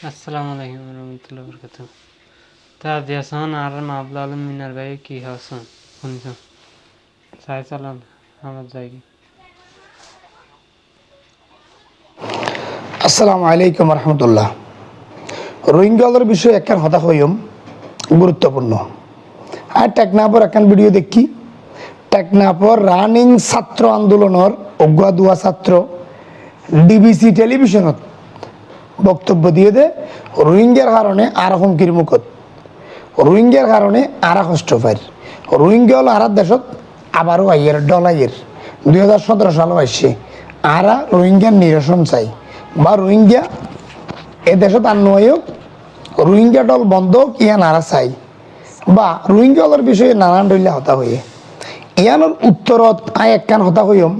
আসসালামু আলাইকুম রহমতুল্লাহ বরকাত। তা দিয়াছন আর মাহবুল আলম মিনার ভাই কি হাসন শুনছ চাই চালান আমার জায়গা। আসসালামু আলাইকুম রহমতুল্লাহ। রোহিঙ্গাদের বিষয়ে একখান হতা হইম গুরুত্বপূর্ণ। আর টেকনাফর একখান ভিডিও দেখি। টেকনাফর রানিং ছাত্র আন্দোলনের অজ্ঞা দুয়া ছাত্র ডিবিসি টেলিভিশনত বক্তব্য দিয়ে দে রোহিঙ্গার কারণে আর হুমকির মুখত, রোহিঙ্গার কারণে আর কষ্ট পায়। রোহিঙ্গা হল আর দেশত আবারও আইয়ের ডলাইয়ের 2017 সালও আসছে। আর রোহিঙ্গার নিরসন চাই বা রোহিঙ্গা এ দেশত আর নয় রোহিঙ্গা দল বন্ধ ইয়া নারা চাই বা রোহিঙ্গা দলের বিষয়ে নানান ধরলে হতা হয়ে ইয়ানোর উত্তরত আয় একখান হতা হইম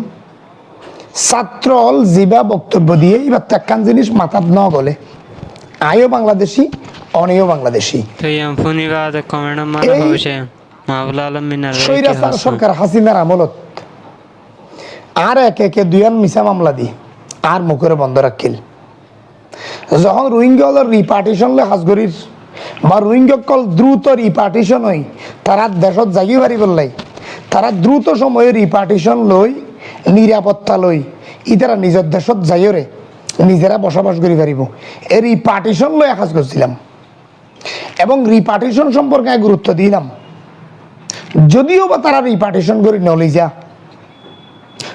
ছাত্র হল জিবা বক্তব্য দিয়ে এবার তো একখান জিনিস মাথাত ন গলে আয়ও বাংলাদেশি অনেও বাংলাদেশি। স্বৈরাচার সরকার হাসিনার আমলত আর একে একে দুয়ান মিছা মামলা দি আর মুখের বন্ধ রাখিল। যখন রোহিঙ্গা হল রিপার্টিশন লয় হাজগরির বা রোহিঙ্গা কল দ্রুত রিপার্টিশন হই তারা দেশত জাগি পারি বললাই তারা দ্রুত সময়ে রিপার্টিশন লই নিরাপত্তা লই ইতারা নিজের দেশত যাইরে নিজেরা বসবাস করি পারিব। এই রিপার্টিশন লই কাজ করছিলাম এবং রিপার্টিশন সম্পর্কে গুরুত্ব দিলাম। যদিও বা তারা রিপার্টিশন করে নলি যা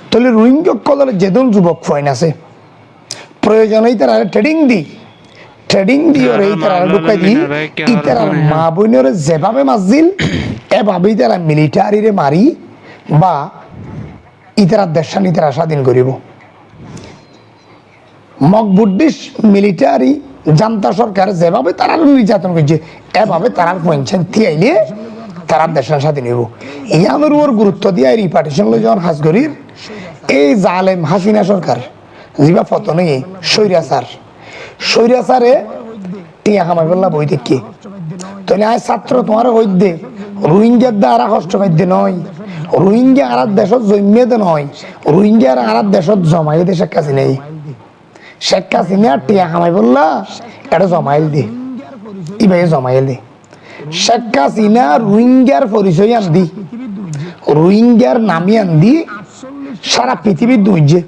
তাহলে রোহিঙ্গা কলের যেদন যুবক ফয়েন আছে প্রয়োজনেই তারা ট্রেডিং দি ওরে তারা ঢুকাই দি ইতারা মা বোনের যেভাবে মারছিল এভাবেই তারা মিলিটারিরে মারি বা ইতারা দেশানি তারা স্বাধীন করিব। মকবুদ্দিস মিলিটারি জান্তা সরকার যেভাবে তারা নির্যাতন করছে এভাবে তারা পঞ্চায়েত থিয়াইলে তারা দেশের স্বাধীন হইব। ইয়ানোর ওর গুরুত্ব দিয়ে রিপার্টিশন লই যখন হাজগরির এই জালেম হাসিনা সরকার জিবা পতনে স্বৈরাচারে টিয়া হামাই বললা বই দেখি তাহলে আয় ছাত্র তোমার হইদে রোহিঙ্গার দা আর কষ্ট পাইতে নয়, রোহিঙ্গা আর দেশত জন্মেতে নয়, রোহিঙ্গার আর দেশত জমাই দে শেখ হাসিনা টিয়া হামাই বললা এটা জমাইল দে ইভাবে জমাইল দে। শেখ হাসিনা রোহিঙ্গার পরিচয় আনদি রোহিঙ্গার নামি আনদি সারা পৃথিবীর দুইজে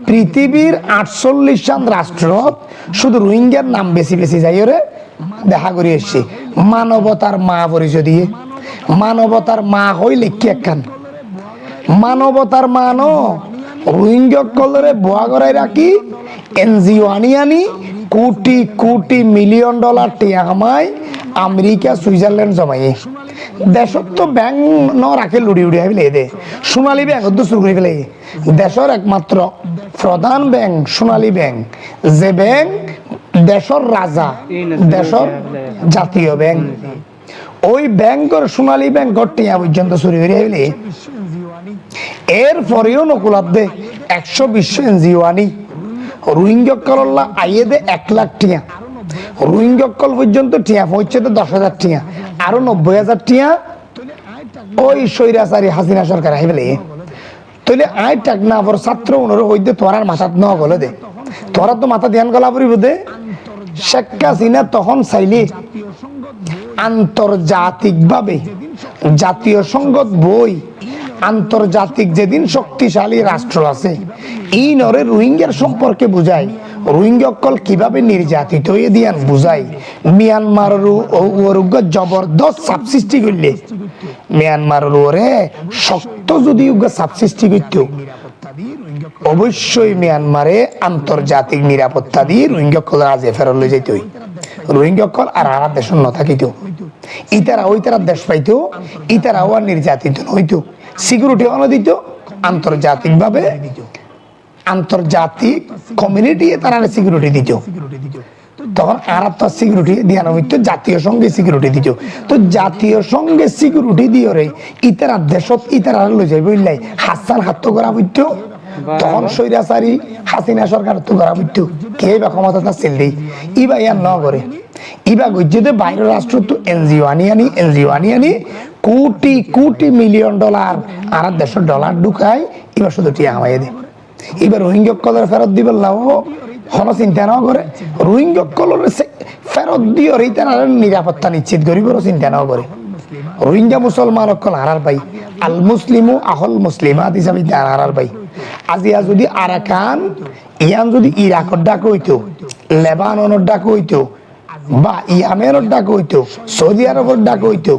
পৃথিবীর 48 রাষ্ট্রত শুধু রোহিঙ্গার নাম বেশি বেশি যাই ওরে দেখা করে এসছে মানবতার মা পরিচয় দিয়ে। মানবতার মা হইলে কি একখান মানবতার মা ন রোহিঙ্গা কলরে বোয়া করাই রাখি এনজিও আনি কোটি কোটি মিলিয়ন ডলার টিয়া কামাই আমেরিকা সুইজারল্যান্ড জমাই দেশত তো ব্যাংক ন রাখে লুড়ি উড়ি ফেলে দে সোনালী ব্যাংক তো শুরু করে ফেলে দেশের একমাত্র প্রধান ব্যাংক সোনালী ব্যাংক যে ব্যাংক দেশের রাজা দেশের জাতীয় ব্যাংক ওই ব্যাংকের সোনালী ব্যাংকের টিয়া পর্যন্ত চুরি করে ফেলে এর পরেও নকুলাব দে 120 এনজিও আনি রোহিঙ্গা কল্লা আইয়ে দে 1 লাখ টিয়া রোহিঙ্গা কল পর্যন্ত টিয়া পৌঁছে 10,000 টিয়া আরো 90,000 টিয়া ওই স্বৈরাচারী হাসিনা সরকার আই ফেলে। তাহলে আই টেকনাফর ছাত্র উনর হইতে তোরার মাথাত ন গলে দে তোরা তো মাথা ধ্যান গলা পড়িব দে। শেখ হাসিনা তখন চাইলে আন্তর্জাতিকভাবে জাতীয় সংঘত বই আন্তর্জাতিক যেদিন শক্তিশালী রাষ্ট্র আছে এই নরে রোহিঙ্গার সম্পর্কে বুঝায় রোহিঙ্গা কল কিভাবে নির্যাতিত হয়ে দিয়ান বুঝাই মিয়ানমারের জবরদস্ত চাপ সৃষ্টি করলে মিয়ানমারের ওরে শক্ত যদি চাপ সৃষ্টি করত অবশ্যই মিয়ানমারে আন্তর্জাতিক নিরাপত্তা দিয়ে রোহিঙ্গা কল রাজে ফেরত লই যাইত রোহিঙ্গা কল আর আর দেশ ন থাকিত ইতারা ওই তারা দেশ পাইতো ইতারাও আর নির্যাতিত হইতো সিকিউরিটি অন দিত আন্তর্জাতিক ভাবে আন্তর্জাতিক কমিউনিটি তারা সিকিউরিটি দিত তখন আর তো সিকিউরিটি দিয়া হইতো জাতীয় সঙ্গে সিকিউরিটি দিত তো জাতীয় সঙ্গে সিকিউরিটি দিয়ে রে ইতারা দেশত ইতারা লই যাই বললাই হাসান হাত করা হইতো তখন স্বৈরাচারী হাসিনা সরকার তো করা হইতো কে বা ক্ষমতা ছিল দেই ইবা ইয়ার ন করে ইবা গজ্জেতে বাইরের রাষ্ট্র তো এনজিও আনি কোটি কোটি মিলিয়ন ডলার আর দেশের ডলার ঢুকায় এবার শুধু টিয়া হামাই দে। এবার রোহিঙ্গা কলের ফেরত দিবে লাও হন চিন্তা ন করে রোহিঙ্গা কলর ফেরত দিয়ে তারা নিরাপত্তা নিশ্চিত করি বড় চিন্তা ন করে রোহিঙ্গা মুসলমান অকল হারার পাই আল মুসলিমু আহল মুসলিমাত হিসাবে হারার পাই আজিয়া যদি আরাকান ইয়ান যদি ইরাকর ডাক হইতো লেবাননের ডাক হইতো বা ইয়ামেনের ডাক হইতো সৌদি আরবের ডাক হইতো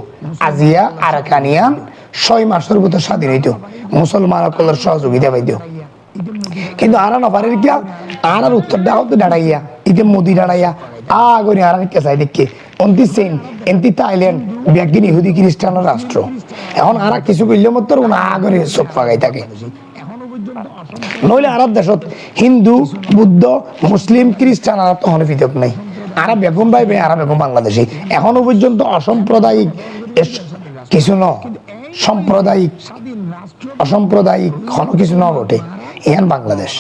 আজিয়া আরাকানিয়ান 6 মাসের ভিতর স্বাধীন হইতো মুসলমান অকলের সহযোগিতা পাইতো কিন্তু আরা নপারের কিয়া আনার উত্তর ডাক দাঁড়াইয়া ইতে মোদি দাঁড়াইয়া আগরে আরার কেসাই দেখে অন্তি সেন এন্তি থাইল্যান্ড ব্যাগিন ইহুদি খ্রিস্টানের রাষ্ট্র এখন আরা কিছু করলে মতো আগরে চোখ পাগাই থাকে নইলে আরব দেশত হিন্দু বুদ্ধ মুসলিম খ্রিস্টান আর তখন পৃথক নাই আরা বেগম ভাই ভাই আরা বেগম বাংলাদেশি এখনো পর্যন্ত অসাম্প্রদায়িক কিছু ন সাম্প্রদায়িক অসাম্প্রদায়িক কোনো কিছু ন ঘটে ইহান বাংলাদেশ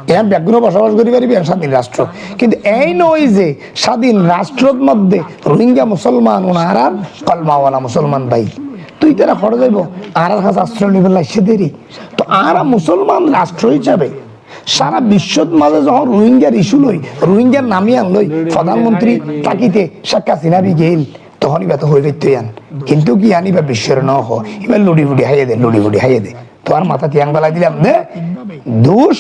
ইহান ব্যাগুণ বসবাস করি পারিবি স্বাধীন রাষ্ট্র কিন্তু এই নয় যে স্বাধীন রাষ্ট্রের মধ্যে রোহিঙ্গা মুসলমান ওনারা কলমাওয়ালা মুসলমান ভাই তুই তারা খড় যাইব আর কাছে আশ্রয় নিবে লাগছে দেরি তো আরা মুসলমান রাষ্ট্র হিসাবে সারা বিশ্বর মাঝে যখন রোহিঙ্গার ইস্যু লই রোহিঙ্গার নামি আনলই প্রধানমন্ত্রী তাকিতে শেখ হাসিনা বি গেল তখন ইবা তো হইবে তুই আন কিন্তু কি আনিবা বিশ্বের ন হ এবার লুডি ফুডি হাইয়ে দে লুডি ফুডি হাইয়ে দে তোমার মাথা তিয়াং বেলা দিলাম দে দোষ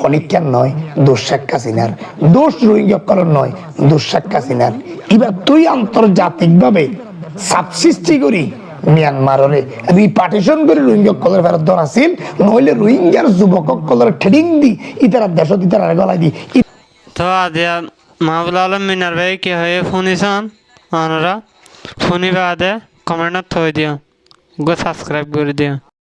অনেকক্ষণ নয় দোষ শেখ হাসিনার দোষ রোহিঙ্গা কলর নয় দোষ শেখ হাসিনার এবার তুই আন্তর্জাতিক ভাবে সাবসৃষ্টি করি মিয়ানমারে রিপার্টিশন করে রোহিঙ্গা কলর ফেরত ধর আসিল নইলে রোহিঙ্গার যুবক কলর ট্রেডিং দি ইতারা দেশ ইতারা গলাই দি তো আদিয়া মাহবুল আলম মিনার ভাই কি হয়ে শুনিছান আপনারা শুনিবা আদে কমেন্টত থৈ দিও সাবস্ক্রাইব করে দিও